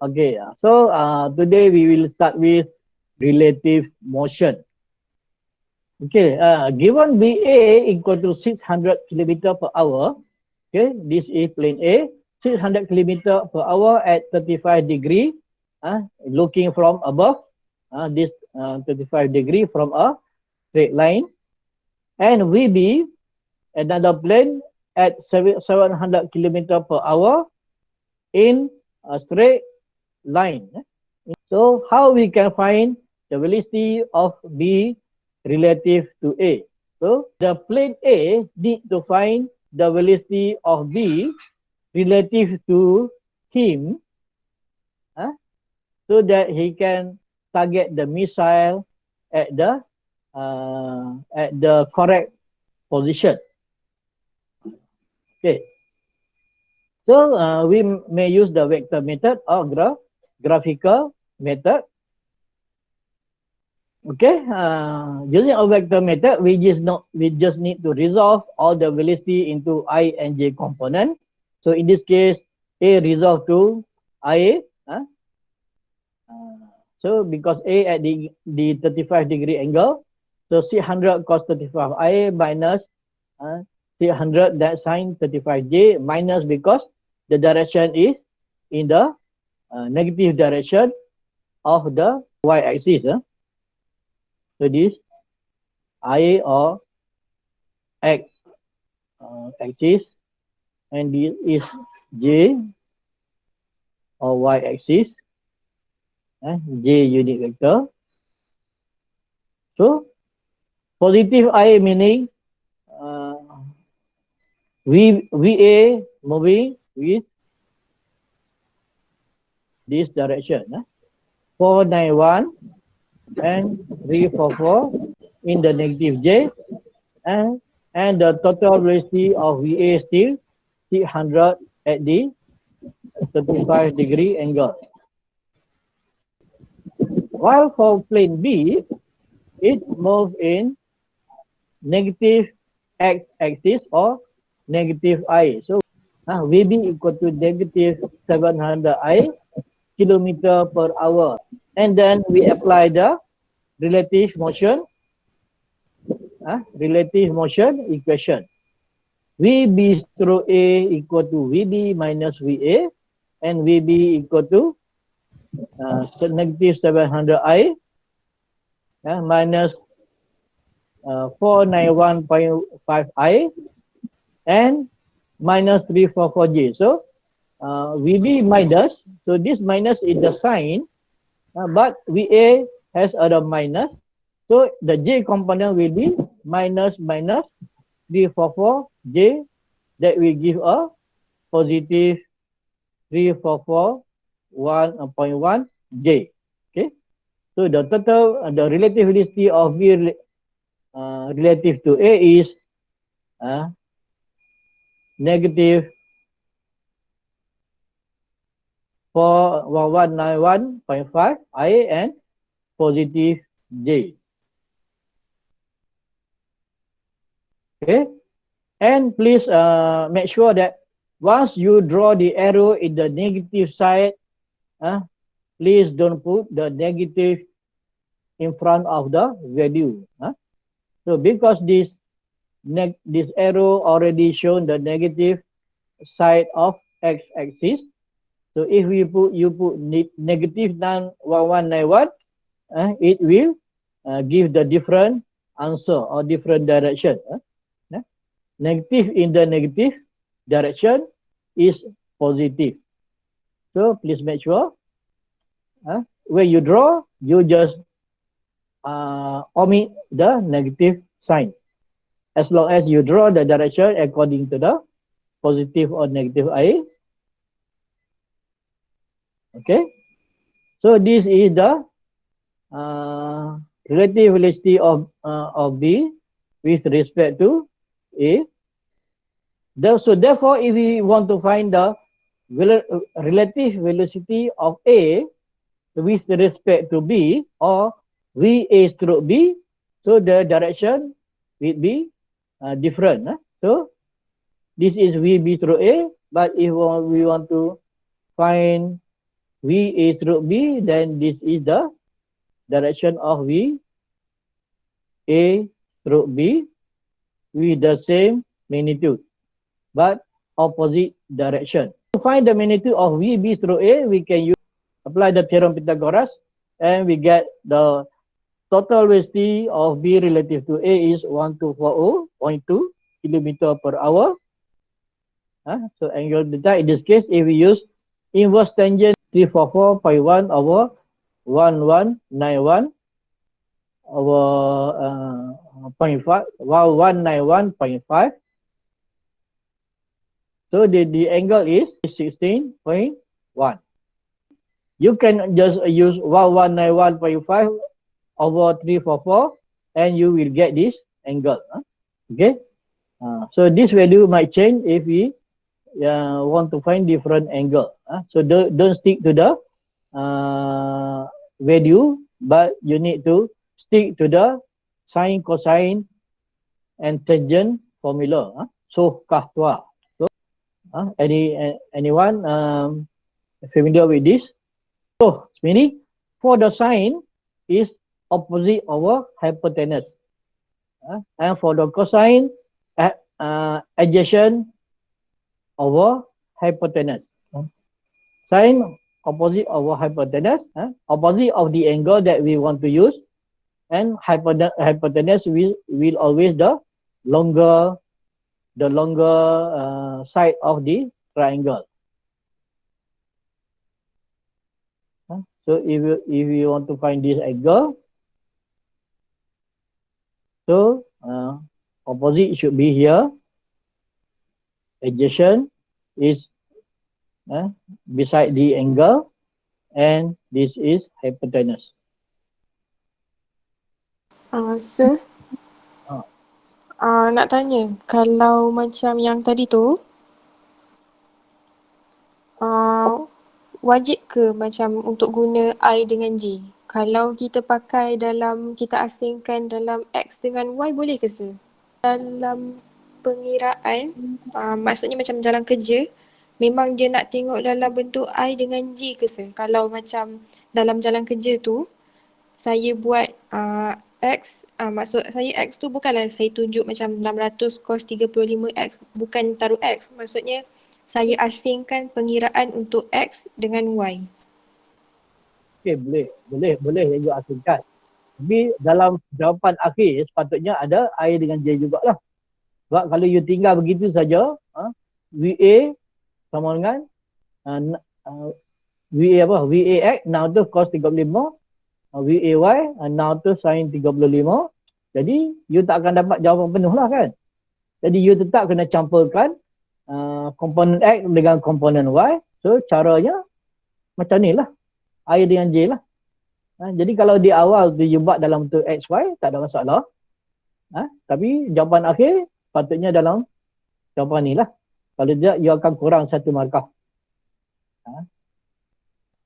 Okay, so today we will start with relative motion. Okay, given BA equal to 600 kilometer per hour, okay, this is plane A, 600 kilometer per hour at 35 degree, looking from above, this 35 degree from a straight line, and VB, another plane at 700 kilometer per hour in a straight line. So how we can find the velocity of B relative to A? So the plane A need to find the velocity of B relative to him, so that he can target the missile at the correct position. Okay. So we may use the vector method or graphical method. Okay, using a vector method, we just need to resolve all the velocity into I and j component. So in this case, A resolve to IA. So because A at the 35 degree angle, so 600 cos 35 IA minus 600 that sine 35 j minus, because the direction is in the negative direction of the y axis. So this I or X axis, and this is J or Y axis, J unit vector. So positive I meaning VA moving with this direction, 491 and 344 in the negative J, and the total velocity of VA still 600 at the 35 degree angle. While for plane B, it moves in negative X axis or negative I. So VB equal to negative 700 I kilometer per hour. And then we apply the relative motion equation. VB stroke A equal to VB minus VA, and VB equal to negative 700 I minus 491.5 I and minus 344 J. So VB minus, so this minus is the sign, but VA has a minus. So the J component will be minus 344 J, that will give a positive 344.1 J. Okay. So the total, the relative velocity of V relative to A is negative 191.5 I and positive J. Okay, and please make sure that once you draw the arrow in the negative side, please don't put the negative in front of the value. So because this arrow already shown the negative side of x-axis, so if you put negative 1191, it will give the different answer or different direction. Negative in the negative direction is positive. So please make sure when you draw, you just omit the negative sign, as long as you draw the direction according to the positive or negative I. Okay, so this is the relative velocity of B with respect to A. So therefore, if we want to find the relative velocity of A with respect to B, or VA stroke B, so the direction will be different. So this is VB stroke A, but if we want to find VA stroke B, then this is the direction of VA stroke B with the same magnitude but opposite direction. To find the magnitude of VB stroke A, we can apply the theorem Pythagoras, and we get the total velocity of B relative to A is 1240.2 km per hour. So angle theta, in this case, if we use inverse tangent 344.1 over 1191 over 0.5, 191.5. So the angle is 16.1. You can just use 1191.5 over 344 and you will get this angle. Okay. So this value might change if we want to find different angle. So don't stick to the value, but you need to stick to the sine, cosine, and tangent formula. So kahtua. So anyone familiar with this? So meaning for the sine is opposite over hypotenuse, and for the cosine adjacent over hypotenuse. Sine opposite over hypotenuse, opposite of the angle that we want to use, and hypotenuse will always the longer side of the triangle. So if you want to find this angle, so opposite should be here, adjacent is beside the angle, and this is hypotenuse. Sir, nak tanya, kalau macam yang tadi tu, wajib ke macam untuk guna I dengan J? Kalau kita pakai kita asingkan dalam X dengan Y, boleh ke sir? Dalam pengiraan, maksudnya macam dalam kerja, memang dia nak tengok dalam bentuk I dengan J ke sir? Kalau macam dalam jalan kerja tu, saya buat X, maksud saya X tu bukanlah saya tunjuk macam 600 cos 35X, bukan taruh X. Maksudnya saya asingkan pengiraan untuk X dengan Y. Okay, boleh juga asingkan. Tapi dalam jawapan akhir sepatutnya ada I dengan J jugalah. Sebab kalau you tinggal begitu saja, VA sama dengan VAX, now tu cos 35, VAY, now tu sin 35. Jadi you tak akan dapat jawapan penuh lah kan. Jadi you tetap kena campurkan komponen X dengan komponen Y. So caranya macam ni lah, I dengan J lah. Jadi kalau di awal tu you buat dalam bentuk XY, tak ada masalah. Tapi jawapan akhir patutnya dalam jawapan ni lah. Kalau tidak, you akan kurang satu markah.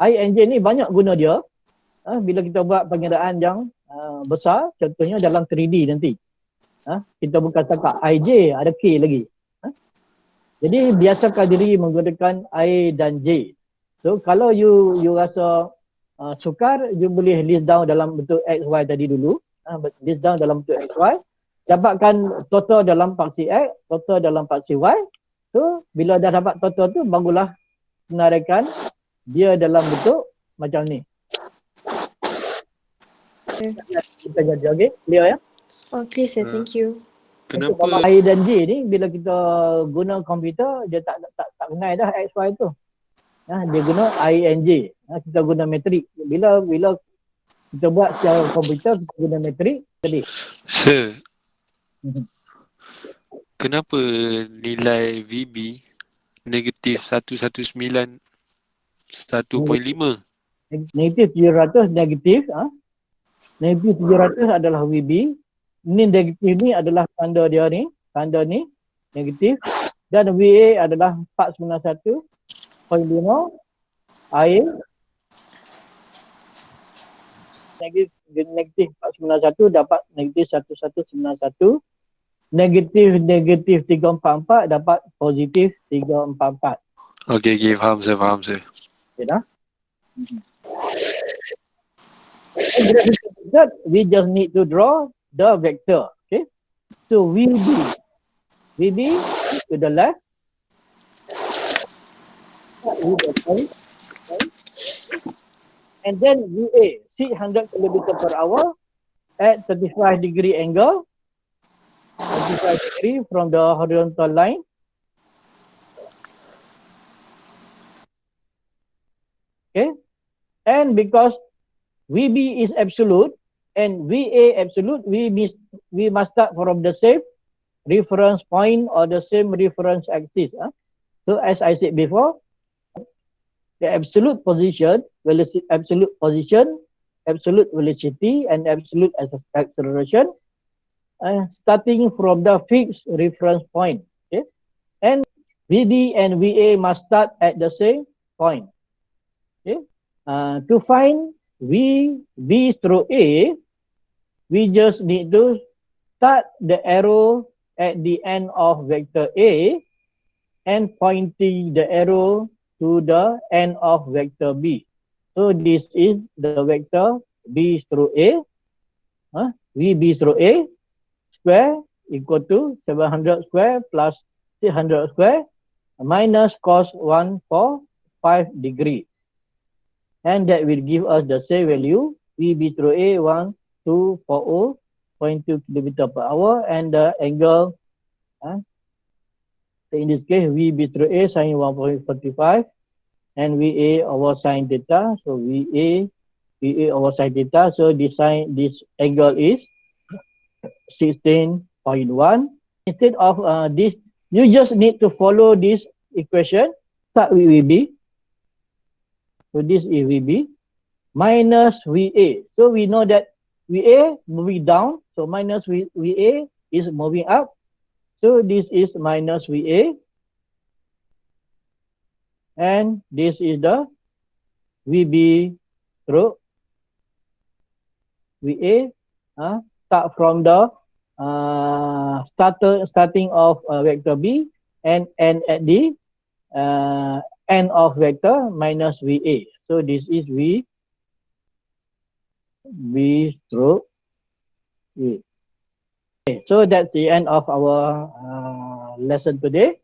I and J ni banyak guna dia. Bila kita buat pengiraan yang besar, contohnya dalam 3D nanti. Kita bukan setakat IJ, ada K lagi. Jadi biasakan diri menggunakan I dan J. So kalau you rasa sukar, you boleh list down dalam bentuk XY tadi dulu. List down dalam bentuk XY. Dapatkan total dalam paksi X, total dalam paksi Y. So bila dah dapat total tu, barulah senaraikan dia dalam bentuk macam ni. Kita jadi, okay? Clear ya? Oh, clear sir, thank you. Kenapa I dan J ni bila kita guna komputer, dia tak kenal dah XY tu. Dia guna I and J. Kita guna metrik. Bila kita buat secara komputer, kita guna metrik tadi. Sir, kenapa nilai VB negatif 119 1.5? Negatif 700 negatif. Negatif 700 adalah VB. Ini negatif ni adalah tanda dia ni. Tanda ni negatif. Dan VA adalah 491.5. I negatif 491 dapat negatif 1191. Negatif 344 dapat positif 344. Okey, faham saya. Okay dah? And graphical method, we just need to draw the vector. Okay. So VB to the left with the point, and then VA 600 kilometer per hour at 35 degree angle, 35 degree from the horizontal line. Okay, and because VB is absolute and VA absolute, we must start from the same reference point or the same reference axis. So as I said before, the absolute position, absolute position, absolute velocity, and absolute acceleration, starting from the fixed reference point. Okay, and VB and VA must start at the same point. Okay, to find B through A, we just need to start the arrow at the end of vector A and pointing the arrow to the end of vector B. So this is the vector B through A. VB through A square equal to 700 square plus 600 square minus cos 145 degree. And that will give us the same value. VB through A 1240.2 kilometer per hour, and the angle, in this case, VB through A sin 1.45 and VA over sin theta. So VA over sin theta. So this angle is 16.1. Instead of this, you just need to follow this equation. Start with VB. So this is VB minus VA. So we know that VA moving down. So minus VA is moving up. So this is minus VA. And this is the VB through VA. Start from the starting of vector B and end at the end of vector minus VA. So this is V through A. Okay, so that's the end of our lesson today.